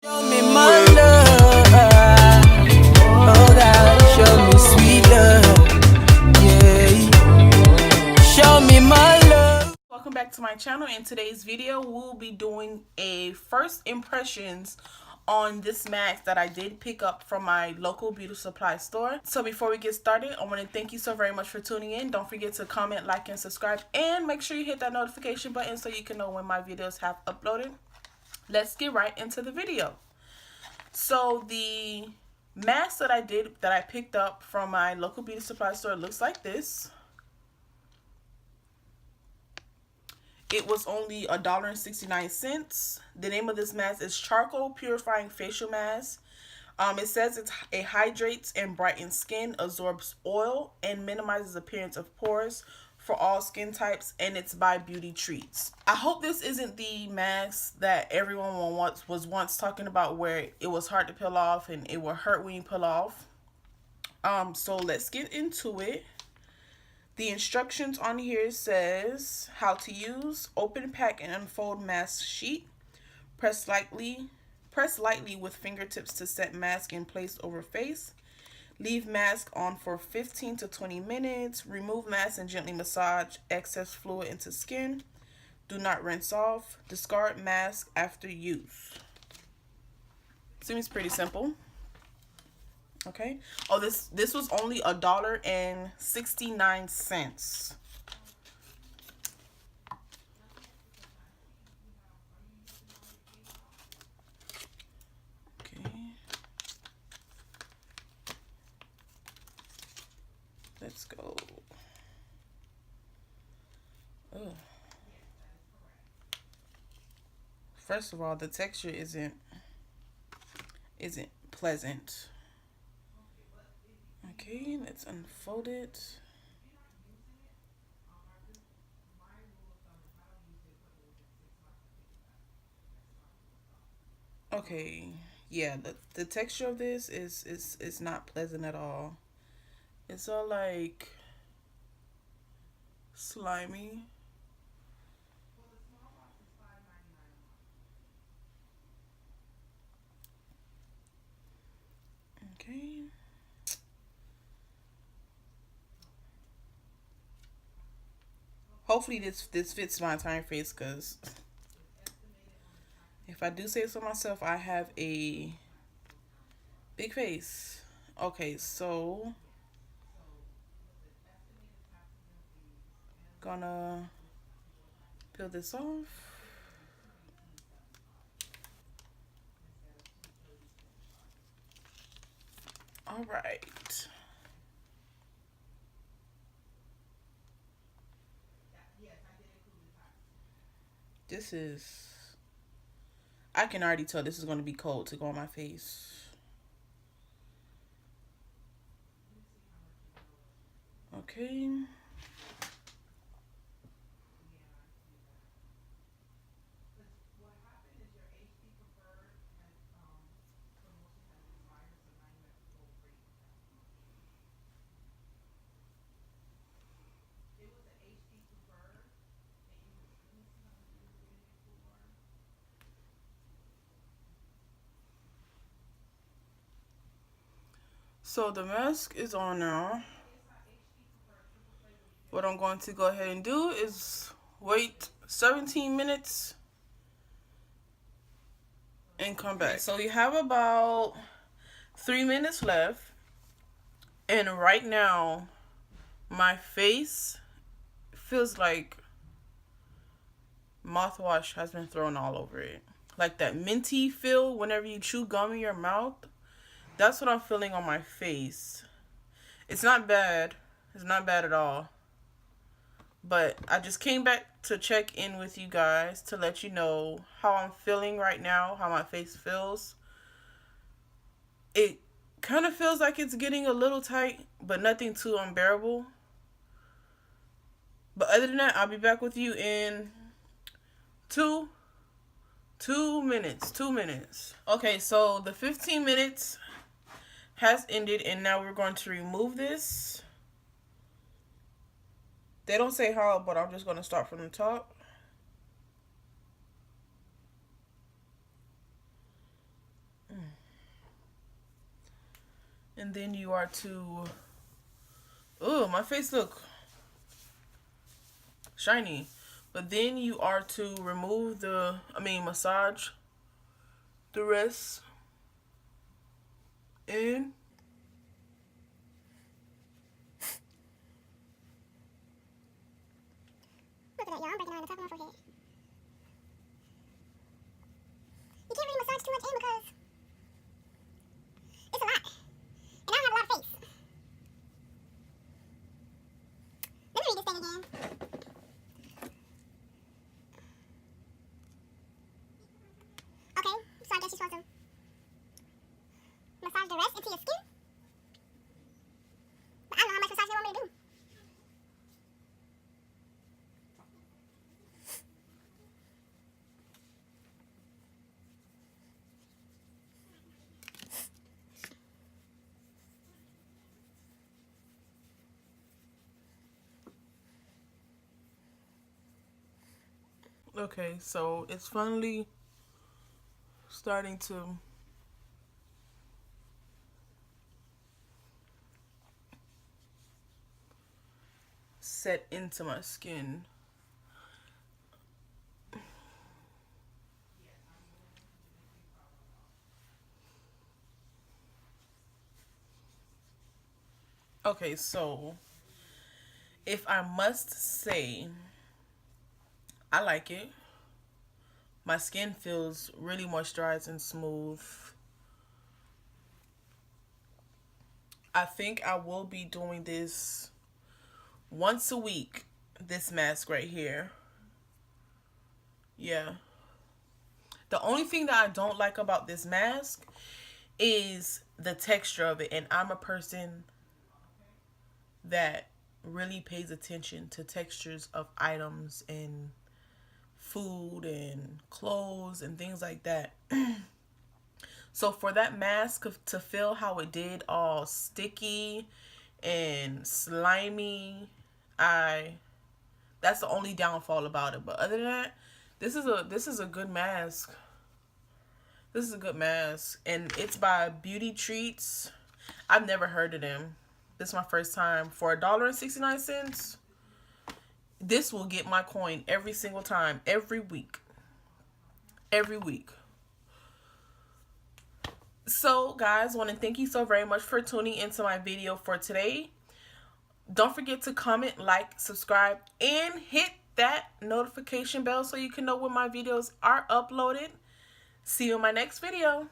Show me my love, oh God, show me sweet love, yeah. Show me my love. Welcome back to my channel. In today's video, we'll be doing a first impressions on this mask that I did pick up from my local beauty supply store. So before we get started, I want to thank you so very much for tuning in. Don't forget to comment, like, and subscribe, and make sure you hit that notification button so you can know when my videos have uploaded. Let's get right into the video. So the mask that I picked up from my local beauty supply store looks like this. It was only $1.69. The name of this mask is Charcoal Purifying Facial Mask. It says it hydrates and brightens skin, absorbs oil, and minimizes appearance of pores for all skin types, and it's by Beauty Treats. I hope this isn't the mask that everyone was once talking about, where it was hard to peel off and it will hurt when you peel off. So let's get into it. The instructions on here says how to use: open, pack, and unfold mask sheet. Press lightly with fingertips to set mask in place over face. Leave mask on for 15 to 20 minutes. Remove mask and gently massage excess fluid into skin. Do not rinse off. Discard mask after use. Seems pretty simple. Okay. Oh, this was only $1.69. Okay. Let's go. Ugh. First of all, the texture isn't pleasant. Okay, let's unfold it. Okay, yeah, the texture of this is not pleasant at all. It's all like slimy. Okay. Hopefully this fits my entire face, because if I do say so myself, I have a big face. Okay, so gonna peel this off. All right. This is, I can already tell this is going to be cold to go on my face. Okay. So the mask is on now. What I'm going to go ahead and do is wait 17 minutes and come back. So you have about 3 minutes left. And right now, my face feels like mouthwash has been thrown all over it. Like that minty feel whenever you chew gum in your mouth. That's what I'm feeling on my face. It's not bad. It's not bad at all. But I just came back to check in with you guys to let you know how I'm feeling right now, how my face feels. It kind of feels like it's getting a little tight, but nothing too unbearable. But other than that, I'll be back with you in two minutes. 2 minutes. Okay, so the 15 minutes has ended, and now we're going to remove this. They don't say how, but I'm just going to start from the top. And then you are to, oh, my face look shiny. But then you are to remove massage the rest in. Look at that, y'all. I'm breaking out on the top of my forehead. You can't really massage too much in because it's a lot. And I don't have a lot of face. Let me read this thing again. Okay, so I guess you're supposed to massage the rest into your skin. But I don't know how much massage they want me to do. Okay, so it's finally starting to set into my skin. Okay, so if I must say, I like it. My skin feels really moisturized and smooth. I think I will be doing this once a week, this mask right here. Yeah. The only thing that I don't like about this mask is the texture of it. And I'm a person that really pays attention to textures of items and food and clothes and things like that. So for that mask to feel how it did, all sticky and slimy, that's the only downfall about it. But other than that, this is a good mask. This is a good mask, and it's by Beauty Treats. I've never heard of them. This is my first time. For $1.69, this will get my coin every single time, every week. Every week. So, guys, want to thank you so very much for tuning into my video for today. Don't forget to comment, like, subscribe, and hit that notification bell so you can know when my videos are uploaded. See you in my next video.